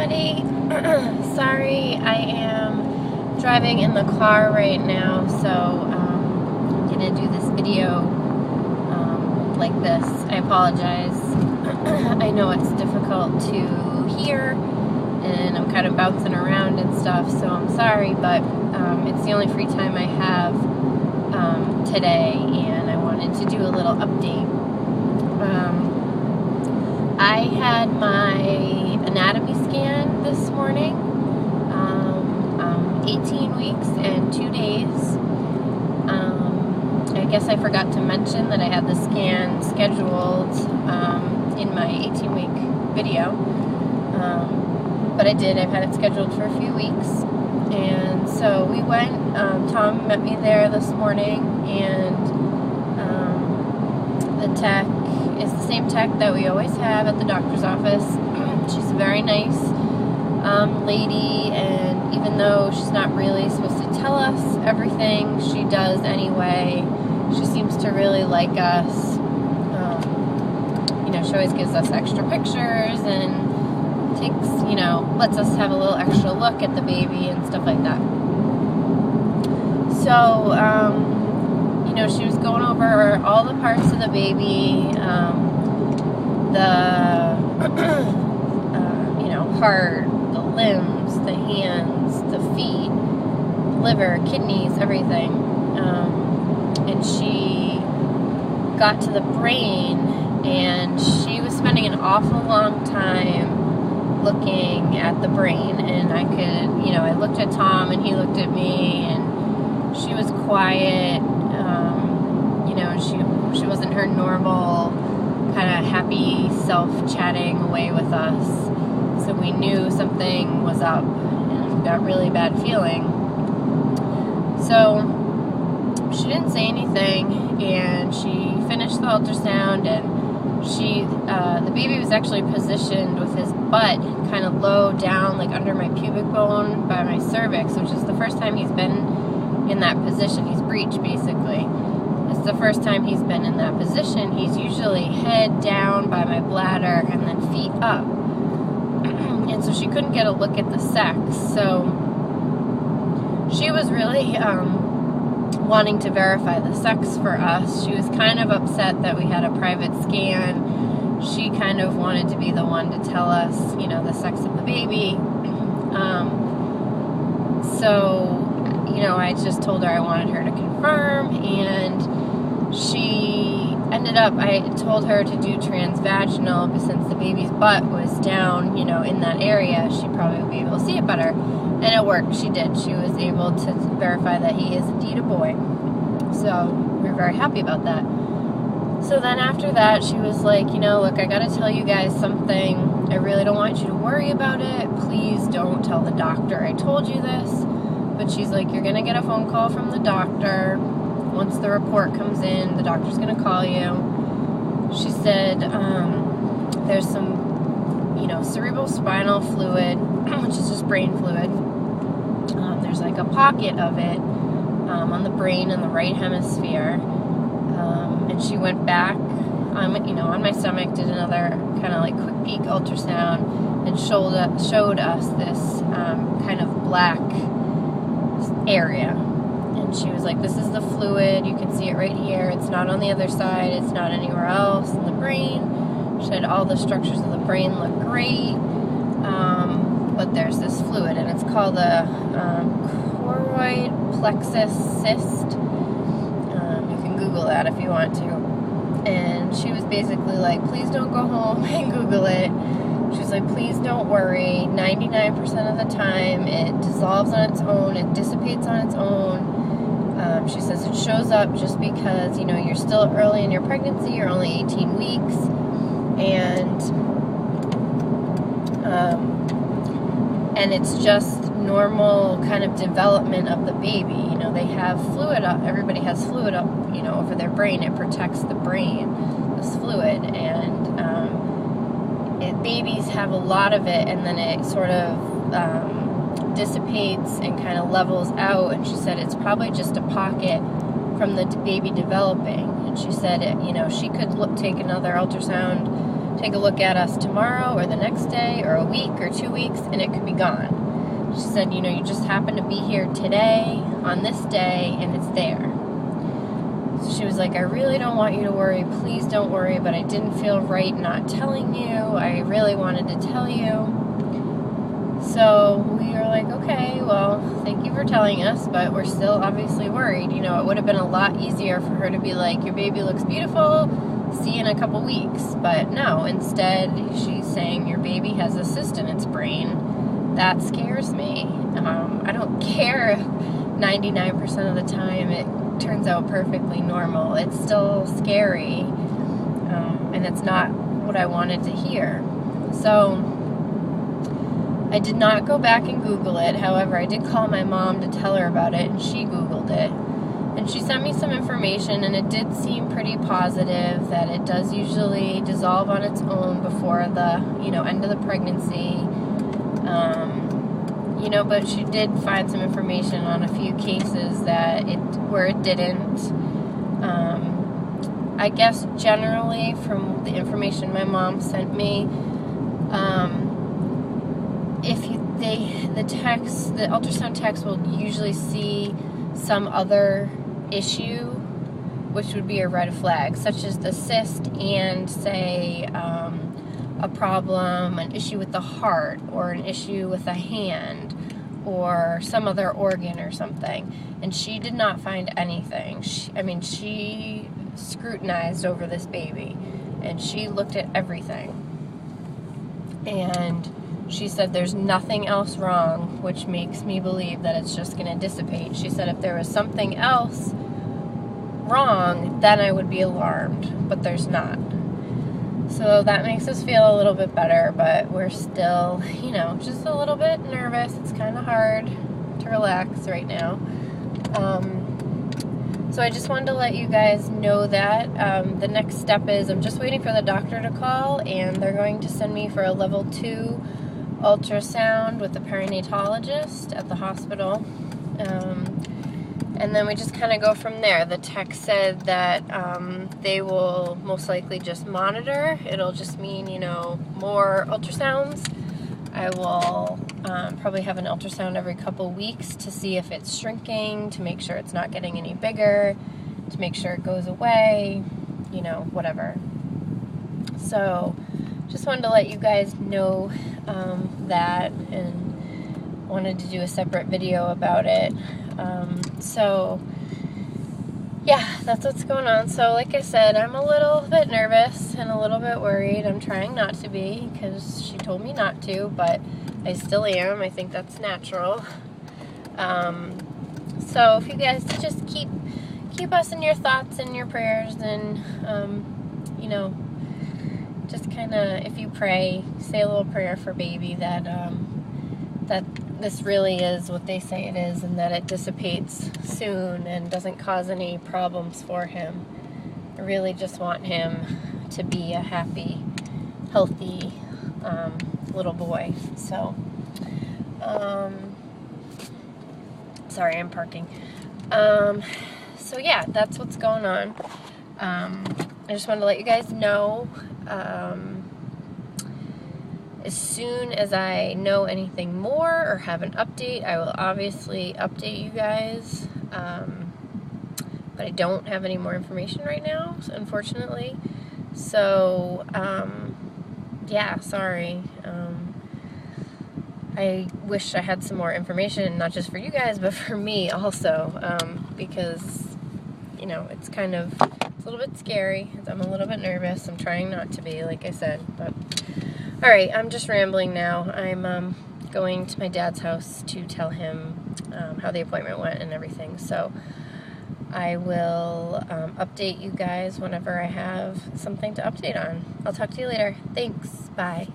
everybody. Sorry, I am driving in the car right now, so I'm gonna do this video like this. I apologize. I know it's difficult to hear, and I'm kind of bouncing around and stuff, so I'm sorry, but it's the only free time I have today, and I wanted to do a little update. I had my anatomy scan this morning. 18 weeks and 2 days. I guess I forgot to mention that I had the scan scheduled in my 18-week video. But I did. I've had it scheduled for a few weeks. And so we went. Tom met me there this morning, and the tech is the same tech that we always have at the doctor's office. She's a very nice lady, and even though she's not really supposed to tell us everything, she does anyway. She seems to really like us. She always gives us extra pictures and takes, lets us have a little extra look at the baby and stuff like that. So, she was going over all the parts of the baby, heart, the limbs, the hands, the feet, liver, kidneys, everything. And she got to the brain, and she was spending an awful long time looking at the brain, and I could, I looked at Tom, and he looked at me, and she was quiet. She wasn't her normal kind of happy self chatting away with us. So we knew something was up, and got really bad feeling. So she didn't say anything, and she finished the ultrasound, and the baby was actually positioned with his butt kind of low down, like under my pubic bone by my cervix, which is the first time he's been in that position. He's breech, basically. It's the first time he's been in that position. He's usually head down by my bladder and then feet up. And so she couldn't get a look at the sex. So she was really wanting to verify the sex for us. She was kind of upset that we had a private scan. She kind of wanted to be the one to tell us, the sex of the baby. I just told her I wanted her to confirm, and she ended up, I told her to do transvaginal, but since the baby's butt was down, in that area, she'd probably be able to see it better. And it worked. She did. She was able to verify that he is indeed a boy. So we're very happy about that. So then after that, she was like, look, I got to tell you guys something. I really don't want you to worry about it. Please don't tell the doctor I told you this. But she's like, you're going to get a phone call from the doctor. Once the report comes in, the doctor's going to call you. She said there's some, cerebral spinal fluid, which is just brain fluid. There's like a pocket of it on the brain in the right hemisphere. And she went back on my stomach, did another kind of like quick peek ultrasound, and showed us this kind of black area. And she was like, this is the fluid. You can see it right here. It's not on the other side. It's not anywhere else in the brain. She said all the structures of the brain look great. But there's this fluid, and it's called a choroid plexus cyst. You can Google that if you want to. And she was basically like, please don't go home and Google it. She was like, please don't worry. 99% of the time, it dissolves on its own. It dissipates on its own. She says it shows up just because, you're still early in your pregnancy. You're only 18 weeks. And it's just normal kind of development of the baby. They have fluid up. Everybody has fluid up, over their brain. It protects the brain, this fluid. And babies have a lot of it, and then it sort of dissipates and kind of levels out. And she said it's probably just a pocket from the baby developing. And she said she could take another ultrasound take a look at us tomorrow or the next day or a week or 2 weeks, and it could be gone. She said, you know, you just happen to be here today on this day, and it's there. So she was like, I really don't want you to worry. Please don't worry, but I didn't feel right not telling you. I really wanted to tell you. So we were like, okay, well, thank you for telling us, but we're still obviously worried. You know, it would have been a lot easier for her to be like, your baby looks beautiful, see you in a couple weeks. But no, instead, she's saying your baby has a cyst in its brain. That scares me. I don't care if 99% of the time it turns out perfectly normal. It's still scary, and it's not what I wanted to hear. So I did not go back and Google it. However, I did call my mom to tell her about it, and she Googled it. And she sent me some information, and it did seem pretty positive that it does usually dissolve on its own before the, you know, end of the pregnancy. You know, but she did find some information on a few cases where it didn't. I guess generally from the information my mom sent me, the ultrasound text will usually see some other issue, which would be a red flag, such as the cyst and, say, a problem, an issue with the heart, or an issue with a hand, or some other organ or something. And she did not find anything. She scrutinized over this baby, and she looked at everything. And she said there's nothing else wrong, which makes me believe that it's just going to dissipate. She said if there was something else wrong, then I would be alarmed, but there's not. So that makes us feel a little bit better, but we're still, you know, just a little bit nervous. It's kind of hard to relax right now. So I just wanted to let you guys know that the next step is I'm just waiting for the doctor to call, and they're going to send me for a level 2 ultrasound with the perinatologist at the hospital. And then we just kind of go from there. The tech said that they will most likely just monitor. It'll just mean, you know, more ultrasounds. I will probably have an ultrasound every couple weeks to see if it's shrinking, to make sure it's not getting any bigger, to make sure it goes away, you know, whatever. So just wanted to let you guys know that, and wanted to do a separate video about it. So yeah, that's what's going on. So like I said, I'm a little bit nervous and a little bit worried. I'm trying not to be, because she told me not to, but I still am. I think that's natural. So if you guys just keep us in your thoughts and your prayers, and you know, just kind of, if you pray, say a little prayer for baby, that this really is what they say it is, and that it dissipates soon and doesn't cause any problems for him. I really just want him to be a happy, healthy little boy. So, sorry, I'm parking. So yeah, that's what's going on. I just wanted to let you guys know. As soon as I know anything more or have an update, I will obviously update you guys. But I don't have any more information right now, unfortunately. So, yeah, sorry. I wish I had some more information, not just for you guys, but for me also, because, you know, it's a little bit scary. I'm a little bit nervous. I'm trying not to be, like I said, but all right, I'm just rambling now. I'm going to my dad's house to tell him how the appointment went and everything. So I will update you guys whenever I have something to update on. I'll talk to you later. Thanks. Bye.